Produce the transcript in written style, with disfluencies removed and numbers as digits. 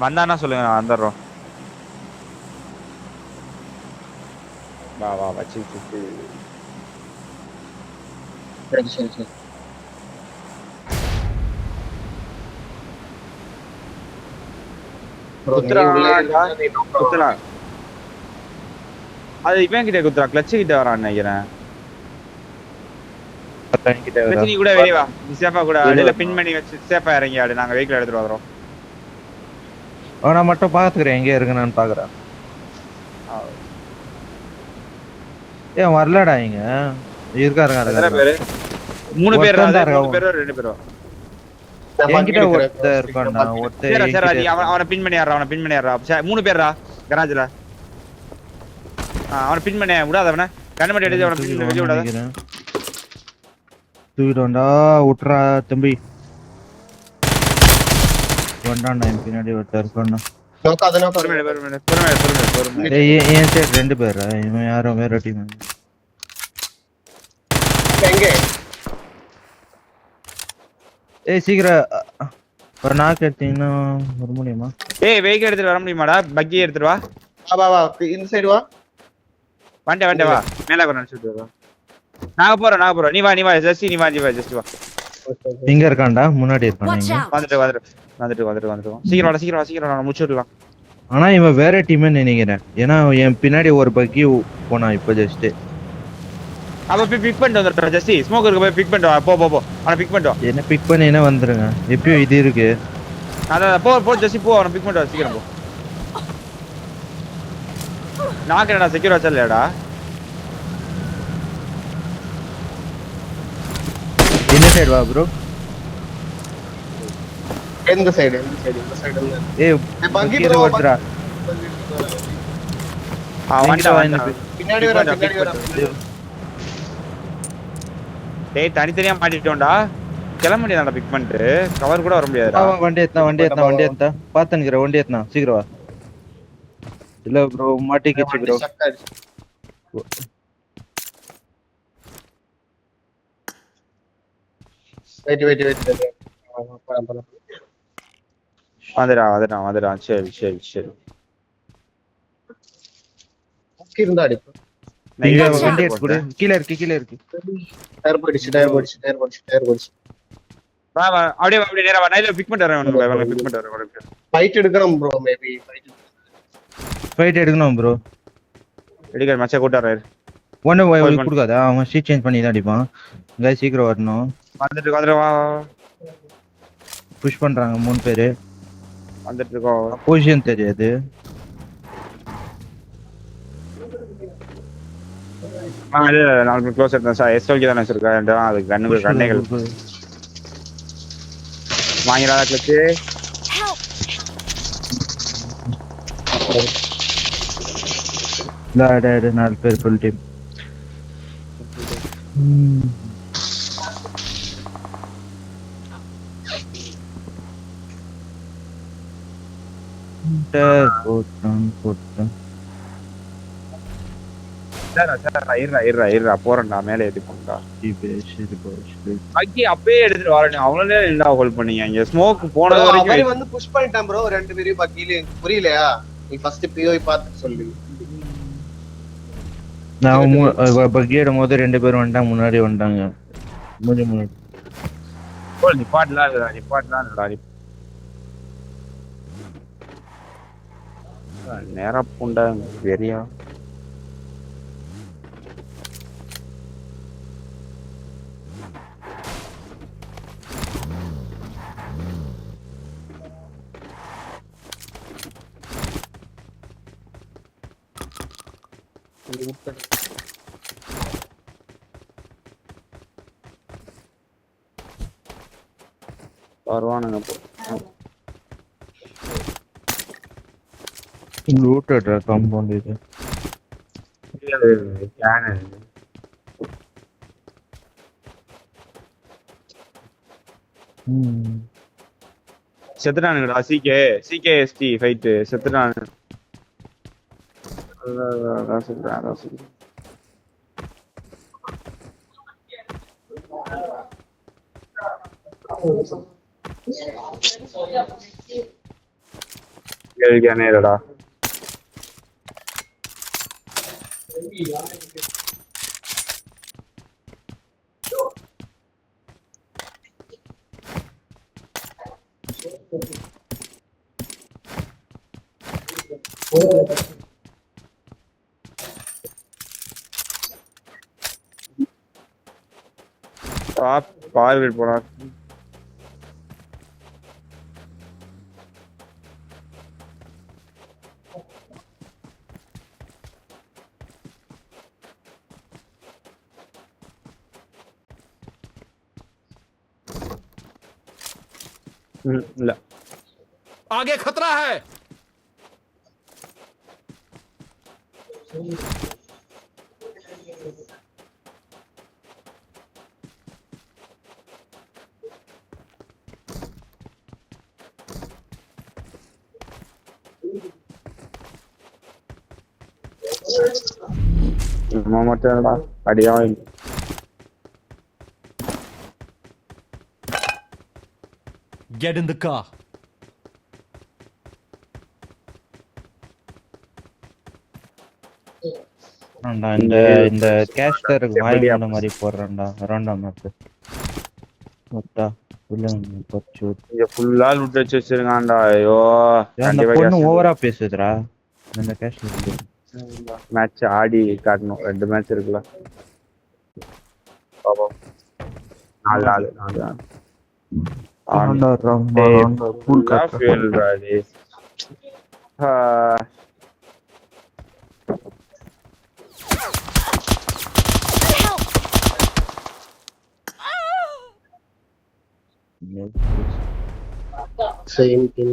வந்தானா சொல்லுங்க நான் வந்துடுறோம். வா வா வச்சு சரி சரி சரி. ப்ரோ நீ குத்துறா உள்ளே இருந்தா நீ நோக்கம். குத்துறா. அது இவன் கிட்ட குத்துறா, கிளச்சு கிட்ட வரான்னு நினைக்கிறேன். கிளச்சு நீ கூட வெளியே வா, நீ சேஃபா கூட அடியில பின் பண்ணி வச்சு சேஃபா இறங்கி ஆடு. நாங்க வெஹிக்கிள் எடுத்துட்டு வரோம். நான் மட்டும் பாத்துக்கிறேன் எங்க இருக்குன்னு பாக்குறேன். ஏன் வரலடா இங்க எத்தனை பேரு? 3 பேர். 3 பேரோ 2 பேரோ? நான் பக்கி என்கிட்ட எடுக்கிறேன் ஒருத்த சீக்கிரம் இருக்கான்டா, பக்கி. ஒருத்த சரி சரி, என்கிட்ட இருக்கான். அவனை பின் பண்ணிடுறா, அவனை பின் பண்ணிடுறா. 3 பேர்ரா கராஜ்ல. அவனை பின் பண்ண விடாத, அவனை கண்ணு மட்டும் எடுத்து அவனை பின் வெளியே விடாத. தூக்கிட்டோண்டா, விட்டுறா தம்பி. வண்டாண்டா என் பின்னாடி ஒருத்தர் இருக்கான்டா. நோக்காத பொறுமை நோக்காத. பொறுமை பொறுமை பொறுமை பொறுமை. என் சைடு 2 பேரா? இவன் யாரும் வேற டீம். எங்க ஏய் சீக்கிரம் ஒரு நாக்கு எடுத்தீங்கன்னா வர முடியுமா? ஏய் வெஹிக்கிள் எடுத்துட்டு வர முடியுமாடா? பக்கி எடுத்துட்டு வா. வா வா இந்த சைடு வா. வண்டே வா, மேல வர நினைச்சிட்டு வா. நாங்க போறோம். நீ வா ஜஸ்ட் நீ வா ஜஸ்ட் வா. இங்க இருக்கான்டா, முன்னாடி இருக்கான். வந்துட்டு சீக்கிரம் வாடா முடிச்சிடலாம். ஆனா இவன் வேற டீம்னு நினைக்கிறேன். ஏன்னா என் பின்னாடி ஒரு பக்கி போனான் இப்ப ஜஸ்ட். அப்ப போய் பிக் பண்ணிட்டு வந்துடுறா ஜஸ்ட். ஸ்மோக்கருக்கு போய் பிக் பண்ணிட்டு வா. போ அவனை பிக் பண்ணிட்டு வா. என்ன பிக் பண்ணி வந்துருங்க. எப்பயும் இது இருக்கு. அதான் போ ஜஸ்ட் போ, அவனை பிக் பண்ணிட்டு வா சீக்கிரம் போ. நாக்கு என்னடா செக்யூர் வச்சா இல்லையாடா? இந்த சைடு வா ப்ரோ. இந்த சைடு ஏய் பக்கி பக்கி வருதுடா. பின்னாடி வர. டேய் தனித்தனியா மாட்டிட்டோம்டா. கிளம்ப முடியாதுடா பிக் பண்ணிட்டு. கவர் கூட வர முடியாதுடா. வண்டி ஏத்தா பாத்துன்னுக்குற. வண்டி ஏத்தா சீக்கிரம் வா. இல்ல ப்ரோ மாட்டிக்கிச்சு ப்ரோ. வெயிட். வந்துடா. சரி. பக்கி இருந்தா அடி. இங்க வண்டி எடுத்து கொடு. கீழ இருக்கு. டயர் போயிடுச்சு. வா அப்படியே நேரா வா. நான் பிக் பண்ணிட்டு வரேன். பிக் பண்ணிட்டு வரேன். ஃபைட் எடுக்கணும் ப்ரோ. மேபி ஃபைட் எடுக்கணும் ப்ரோ. எடுக்கிற மச்சா கூட்டாரு. ஒண்ணு கொடுக்காத. அவன் ஷீட் சேஞ்ச் பண்ணி தான் அடிப்பான். गाइस சீக்கிரம் வரணும். வந்துட்டு வா. புஷ் பண்றாங்க 3 பேரு. வந்துட்டு இருக்கோம். பொசிஷன் தெரியாது. இது 4 க்ளோஸ் எடுத்தேன் சார். எஸ்ஓகி தானே வச்சிருக்கேன். அதுக்கு கண்ணைகள் வாங்கிடாத கிளச்சு. லாடா 4 பேர் ஃபுல் டீம். போட்டான். இருடா போறேன்டா. மேலே ஏத்தி போண்டா. பக்கி அப்பயே எடுத்துட்டு வரணும். அவ்வளவு நேரம் என்ன ஹோல்ட் பண்ணீங்க? இங்க ஸ்மோக் போனது வரைக்கும் வந்து புஷ் பண்ணிட்டான் ப்ரோ. 2 பேரும் பக்கில புரியலையா? நீ ஃபர்ஸ்ட் பிஓஐ பார்த்து சொல்லு. நான் பக்கியிடும் போது 2 பேரும் வந்துட்டாங்க. முன்னாடி வந்துட்டாங்க. முன்னாடி நிப்பாட்டலாம். நேரா பூண்டா வெறியா. வருவானுங்க. லூட்டட்ரா காம்பவுண்ட் இது. செத்துட்டானுங்கடா. சிகேஎஸ்டி ஃபைட் செத்துட்டானு. கேள்வியானே இல்லடா. பார்வையில் போனா இல்ல आगे खतरा है। நம்ம மட்டும் அடியாம Get in the car. இந்த இந்த கேஷ்டருக்கு வாய் மூட மாதிரி போடுறேன்டா அரௌண்டா மேப் மொத்தா உள்ள பச்சு இங்க ஃபுல்லா லூட் வச்சு வச்சிருக்கான்டா. ஐயோ அந்த பொண்ணு ஓவரா பேசுதுடா அந்த கேஷ்டருக்கு மேட்ச் ஆடி காட்டணும். 2 மேட்ச் இருக்குல்ல. பாப்போம். 4 Same thing.